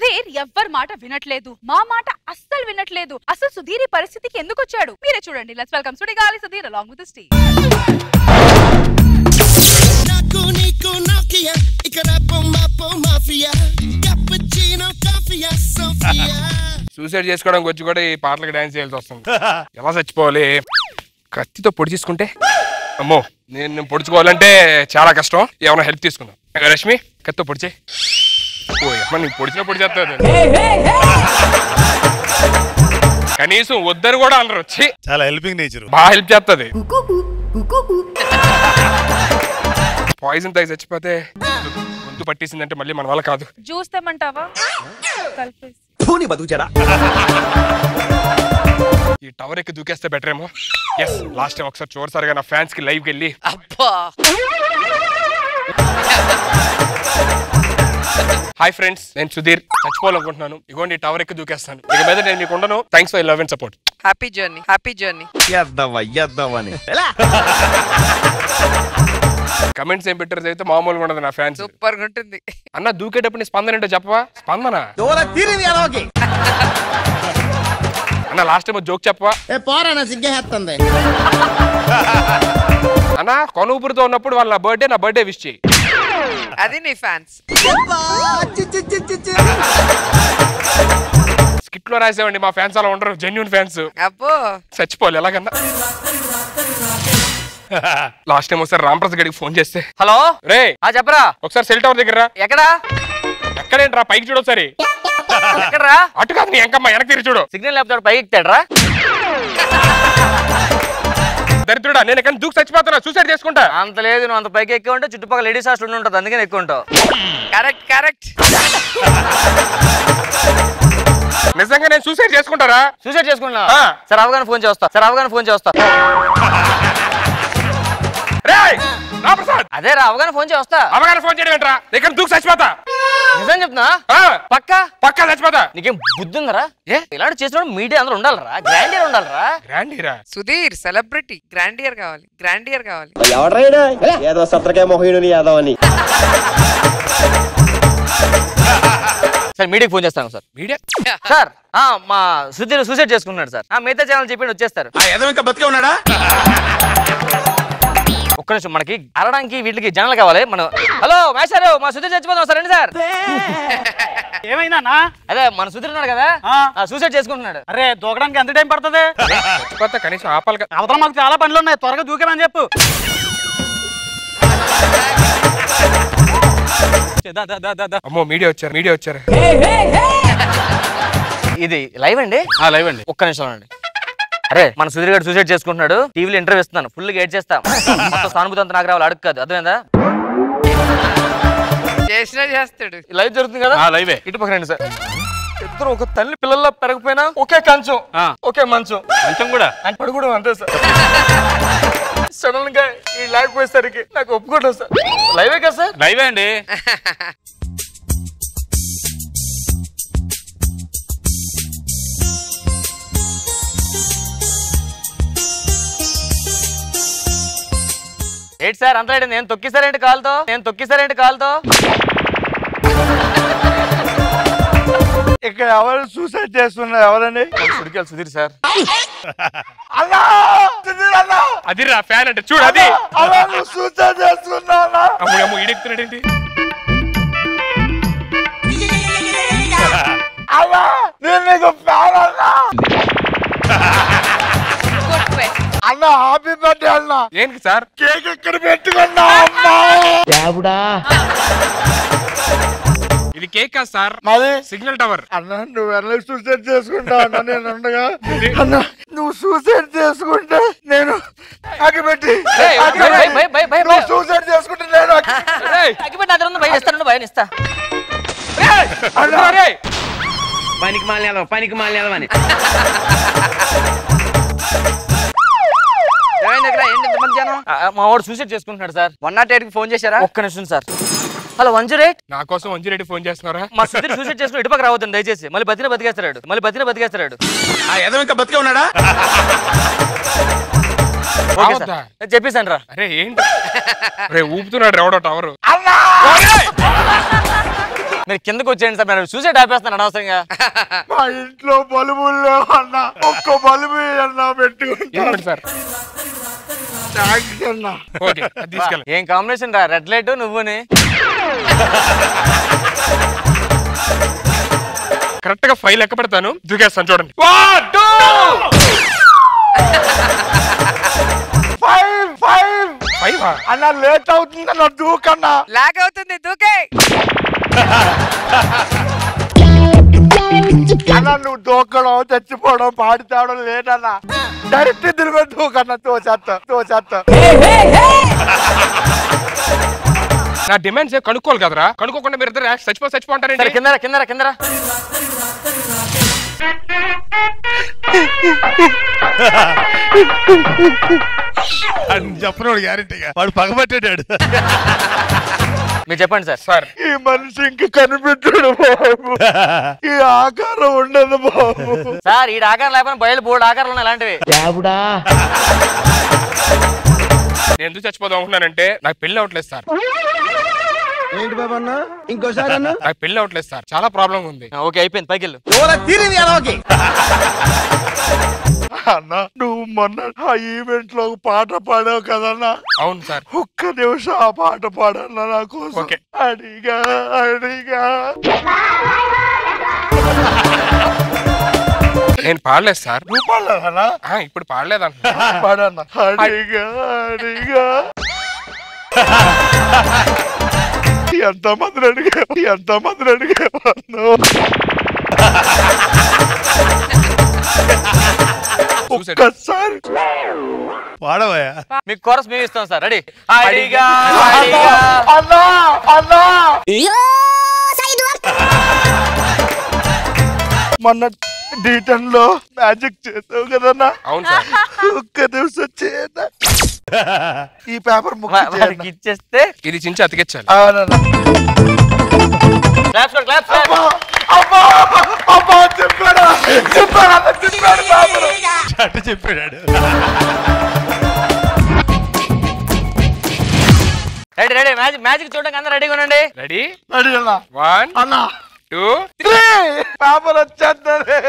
సుధీర్ ఎవ్వరి మాట వినట్లేదు, మా మాట అస్సలు వినట్లేదు. అసలు సుధీర్ ఈ పరిస్థితికి ఎందుకు వచ్చాడు మీరే చూడండి. Let's welcome Sudigali Sudheer along with his team. Suicide చేసుకోవడానికి వచ్చి కూడా ఈ పాటలకు డాన్స్ చేయాల్సి వస్తుంది. ఎలా చచ్చిపోవాలి? కత్తితో పొడి చేసుకుంటే అమ్మో, నేను పొడుచుకోవాలంటే చాలా కష్టం. ఏమైనా హెల్ప్ తీసుకుందాం. రష్మి కత్తితో పొడిచే. ఓ అమ్మ, నీకు పొడిచినా పొడి చేస్తాను. కనీసం వద్దరు కూడా అనరు. వచ్చి చాలా హెల్పింగ్ నేచర్, బాగా హెల్ప్ చేస్తుంది. పాయిజన్ తాగి చచ్చిపోతే గొంతు పట్టేసిందంటే మళ్ళీ మన వల్ల కాదు. జ్యూస్ తెమ్మంటావా? ఈ టవర్ ఎక్కి దూకేస్తే బెటర్ ఏమో. ఎస్, లాస్ట్ టైం ఒకసారి చూడసారిగా నా ఫ్యాన్స్ కి లైవ్ వెళ్ళి హాయ్ ఫ్రెండ్స్, నేను సుధీర్ చచ్చిపోవాలనుకుంటున్నాను. ఇగోండి టవర్ ఎక్కి దూకేస్తాను. ఇక మీద నేను మీకు ఉండను. Thanks for love and support. Happy journey, happy journey. Comments ఏం పెట్టారు అయితే మామూలుగా ఉండదు నా ఫ్యాన్స్. సూపర్ గా ఉంటుంది అన్న. దూకేటప్పుడు నీ స్పందన ఏంటో చెప్పవా? స్పందన అన్న, లాస్ట్ టైం జోక్ చెప్పవా అన్న? కొనుగుపురితో ఉన్నప్పుడు వాళ్ళ నా బర్త్డే విష్ చేయి. అది నీ ఫ్యాన్స్. స్కిట్ లో రాసేవండి, మా ఫ్యాన్స్ అలా ఉండరు. Genuine fans. అబ్బో, చచ్చిపోవాలి ఎలాగన్నా. లాస్ట్ టైం ఒకసారి రాంప్రసాద్ గడికి ఫోన్ చేస్తే, హలో రే చెప్పరా ఒకసారి సెల్ టవర్ దగ్గర. ఎక్కడా? ఎక్కడేంట్రా? పైకి చూడు ఒకసారి. ఎక్కడరా? అటు కాదు, నీ ఎంకమ్మ వెనక్కి తిరిగి చూడు. సిగ్నల్ లేకపోతే పైకి ఎక్కుతాడరా? దరిద్రుడా, నేను ఎక్కడ దూకి చచ్చిపోతున్నా. సూసైడ్ చేసుకుంటా. అంత లేదు, నువ్వు అంత పైకి ఎక్కువ ఉంటే చుట్టుపక్కల లేడీస్ హాస్టల్ ఉంటుంది, అందుకని ఎక్కువ ఉంటావు. Correct correct. నిజంగా నేను సూసైడ్ చేసుకుంటారా? సూసైడ్ చేసుకున్నా. సార్ అవగానే ఫోన్ చేస్తా. అదే రా, అవగానే ఫోన్ చేస్తా. అవగానే ఫోన్ చేయడం ఏంట్రా? ఇక్కడ దూకి చచ్చిపోతా. నిజం చెప్తున్నా? పక్కా చచ్చిపోతా. నీకేం బుద్ధి ఉందరా? ఇలాంటి చేసినప్పుడు మీడియా అందరూ ఉండాలరా, గ్రాండియర్ ఉండాలరా. గ్రాండియరా? సుధీర్ సెలబ్రిటీ, గ్రాండియర్ కావాలి, గ్రాండియర్ కావాలి. ఏదో సత్రకే మొహీనుని యాదవ్ అని. సార్ మీడియాకి ఫోన్ చేస్తాను సార్. మీడియా సార్ మా సుధీర్ సూసైడ్ చేసుకున్నాడు సార్. మిగతా ఛానల్ చెప్పి వచ్చేస్తారు. ఇంకా బతికే ఉన్నాడా? ఒక్క నిమిషం, మనకి అరడానికి వీటికి జనాలు కావాలి. మనం హలో మేషారు, మా సుధీర్ చచ్చిపోతాం సార్. రండి సార్. ఏమైందా? అదే మన సుధీర్ ఉన్నాడు కదా, సూసైడ్ చేసుకుంటున్నాడు. అరే దూకడానికి ఎంత టైం పడుతుంది? కనీసం ఆపాలి. అవతల మాకు చాలా పనులు ఉన్నాయి, త్వరగా దూకేమని చెప్పు. అమ్మో, మీడియా వచ్చారు. ఇది లైవ్ అండి? లైవ్ అండి. ఒక్క నిమిషం అండి. అరే మన సుధీర్ గారు సూసైడ్ చేసుకుంటున్నాడు. టీవీలో ఇంటర్వ్యూ ఇస్తున్నాను, ఫుల్ గేట్ చేస్తాం. మొత్తం సానుభూతి అంతా నాకు రావాలి, అడుగు కాదు. అర్థమైందా? చేసినా చేస్తాడు. లైవ్ జరుగుతుంది కదా? లైవే. ఇటు పక్క రండి సార్. ఇద్దరు ఒక తల్లి పిల్లల్లో పెరగపోయినా ఒకే కంచం, ఒకే మంచం. మంచం కూడా పడు కూడా అంతే సార్. సడన్ గా ఈ లేకపోయేసరికి నాకు ఒప్పుకోవట్లేదు సార్. లైవే కదా సార్? లైవే అండి. ఏంటి సార్ అంత నేను తొక్కిసారేంటి కాలుతో? ఇక్కడ ఎవరు సూసైడ్ చేస్తున్నారు? ఎవరండి? సుడిగాలి సుధీర్ సార్. అది రా ఫ్యాన్ అంటే చూడు. అది సూసైడ్ చేస్తున్నా. అమ్మ ఈడెక్కుతున్నాడేంటి? నేను నీకు ఫ్యాన్ అన్న. హ్యాపీ బర్త్డే అన్న. ఏంటి సార్? కేక్ ఇక్కడ పెట్టుకున్నా అమ్మా. ఇది కేక్ కాదు సార్, మరి సిగ్నల్ టవర్. అన్న నువ్వు ఎలా సూసైడ్ చేసుకుంటావు అన్న? నేను ఉండగా అన్న, నువ్వు సూసైడ్ చేసుకుంటే నేను అగిపెట్టి సూసైడ్ చేసుకుంటే నేను భయనిస్తా. పనికి మాలినేదమని మా వాడు సూసైడ్ చేసుకుంటున్నాడు సార్. 108 కి ఫోన్ చేశారా? ఒక్క నిమిషం సార్. హలో 108. నా కోసం 108 ఫోన్ చేస్తున్నారా? మా సుధీర్ సూసైడ్ చేసుకుని ఇటుపక్క రావద్దండి దయచేసి. మళ్ళీ బతికేస్తాడు. ఇంకా బతికే ఉన్నాడా? చెప్పేసాను రా. అరే ఏంటి ఊపుతున్నాడు ఎవడో టవర్. మీరు కిందకు వచ్చేయండి సార్, మీరు సూసైడ్ ఆపేస్తాను అనవసరంగా. మా ఇంట్లో బలుబులు లేవన్నా, ఒక్క బలుబు అన్నా పెట్టుకుంటాను సార్. థాంక్స్ అన్నా. ఓకే, అది తీసుకెళ్ళండి. ఏం కాంబినేషన్ రా, రెడ్ లైట్ నువ్వుని. కరెక్ట్ గా 5 లెక్క పెడతాను, దూకేస్తాను చూడండి. 5 అన్నా లేట్ అవుతుందన్నా దూకన్నా. లాగ్ అవుతుంది, దూకే. అన్నా నువ్వు దూకడం చచ్చిపోవడం పాడితావడం లేదన్నా, డైరెక్ట్ తిరిగి దూకన్నా. తోచేత్తా నా డిమాండ్స్ కనుక్కోవాలి కదరా, కనుక్కోకుండా మీరు ఇద్దరు చచ్చిపో అంటారండి. కిందరా చెప్పినోడు గ్యారెంటీగా వాడు పగబట్టాడు. మీరు చెప్పండి సార్. సార్ ఈ మనిషి ఇంక కనిపించడు బాబు, ఈ ఆకారం ఉండదు బాబు. సార్ ఈ ఆకారం లేకపోతే బయలు బోర్డు ఆకారాలు ఉన్నాయి ఇలాంటివి. నేను ఎందుకు చచ్చిపోదాం అనుకున్నానంటే నాకు పెళ్లి అవట్లేదు సార్. ఏంటి బాబా అన్న ఇంకోసారి అన్న నాకు పెళ్లి అవట్లేదు సార్, చాలా ప్రాబ్లం ఉంది. ఓకే అయిపోయింది, పైకి వెళ్ళు. అన్నా నువ్వు మొన్న ఆ ఈవెంట్ లో పాట పాడావు కదన్నా. అవును సార్. ఒక్క నిమిషం ఆ పాట పాడన్నా నా కోసం. ఓకే. అడిగా నేను పాడలేదు సార్. నువ్వు పాడలేదన్నా? ఇప్పుడు పాడలేదన్న. పాడన్నా. అడిగా ఎంతమందిని అడిగాను. ఒక్కసారి వాడవయ్యా. మీకు కోరస్ మేము ఇస్తాం సార్. రెడీ. అన్నా మొన్న D10 లో మ్యాజిక్ చేసావు కదన్నా. అవును సార్. ఒక్క నిమిషం చేయన్నా, ఈ పేపర్ వాడికి ఇచ్చేస్తే ఇది చించి అతికించాలి. చెప్పాడు. రెడీ మ్యాజిక్ చూడడానికి అందరూ రెడీగా ఉండండి. రెడీ. 1 1 2 పేపర్ వచ్చేద్దరే.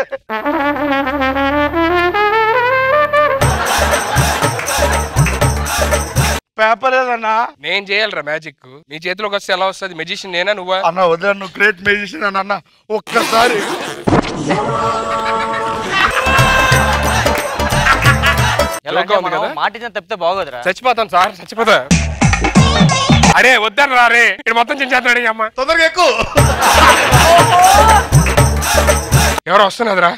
పేపర్ ఏదన్నా నేను చేయాలరా మ్యాజిక్. నీ చేతిలోకి వస్తే ఎలా వస్తుంది? మెజిషియన్ నేనా నువ్వా? అన్న వదిలే, నువ్వు గ్రేట్ మ్యూజిషియన్ అన్న. ఒక్కసారి మాట తప్పితే బాగోదురా. చచ్చిపోతాను సార్, చచ్చిపోతా. అరే వద్దాను రా రే, ఇక్కడ మొత్తం చించేస్తాడు అమ్మ. తొందరగా ఎక్కువ. ఎవరో వస్తున్నదిరా.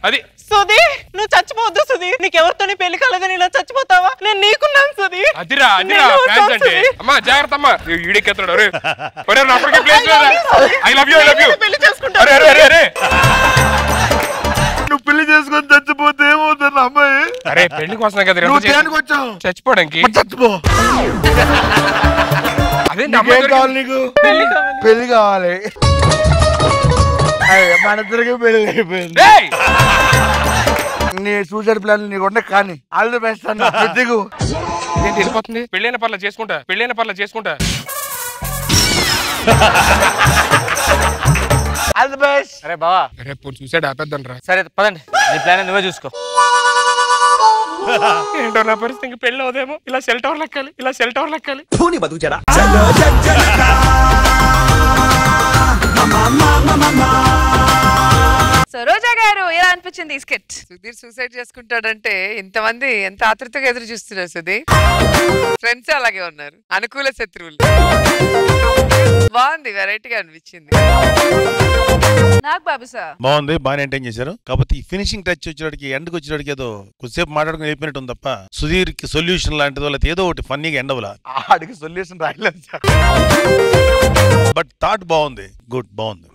అది సుధీ, నువ్వు చచ్చిపోవద్దు సుధీ. నీకెవరితోని పెళ్లి కాలేదని ఇలా చచ్చిపోతావా? నేను నీకున్నాను సుధీ. అదిరా ఫ్యాన్స్ అంటే. అమ్మా జాగ్రత్త అమ్మా, ఈడెక్కేస్తాడు. అరే అప్పటికే ప్లేస్ లేదా? ఐ లవ్ యూ పెళ్లి చేసుకుంటా. నువ్వు పెళ్లి చేసుకొని చచ్చిపోతే ఏమవుతుంది అమ్మాయి? అరే పెళ్లి కోసం కదా దేనికి వచ్చావు? చచ్చిపోవడానికి. చచ్చిపో. అదే కావాలి నీకు? పెళ్లి కావాలి. మన ఇద్దరికి పెళ్లి అయిపోయింది. నీ సూసైడ్ ప్లాన్ నీకు ఉండే కానీ ఆల్ ది బెస్ట్ అన్న. దిగు. ఏంటి వెళ్ళిపోతుంది? పెళ్ళైన పర్లేదు చేసుకుంటా. All the best. అరే బావా, రేపు సూసైడ్ ఆపేద్దాం రా. సరే పదండి, నీ ప్లాన్ నువ్వే చూసుకో. ఏంటో నా పరిస్థితి, పెళ్ళి అవుదేమో. ఇలా సెల్ టవర్ లెక్కాలి. సరోజా గారు ఎలా అనిపించింది ఈ స్కిట్? సుధీర్ సూసైడ్ చేసుకుంటాడంటే ఇంతమంది ఎంత ఆతృతగా ఎదురు చూస్తున్నారు సుధీర్. ఫ్రెండ్స్ అలాగే ఉన్నారు, అనుకూల శత్రువులు. బాగుంది, వెరైటీగా అనిపించింది. నాకు బాబు సార్ బాగుంది, బాగా ఎంటైన్ చేశారు. కాకపోతే ఈ ఫినిషింగ్ టచ్ వచ్చేటికి ఎండ్కి వచ్చేటికి ఏదో కొద్దిసేపు మాట్లాడుకుని అయిపోయినట్టు ఉంది తప్ప సుధీర్ కి సొల్యూషన్ లాంటిదో లేకపోతే ఏదో ఒకటి ఫన్నీగా ఎండవలా. ఆడికి సొల్యూషన్ రాయలేదు సార్. బట్ థాట్ బాగుంది, గుడ్ బాగుంది.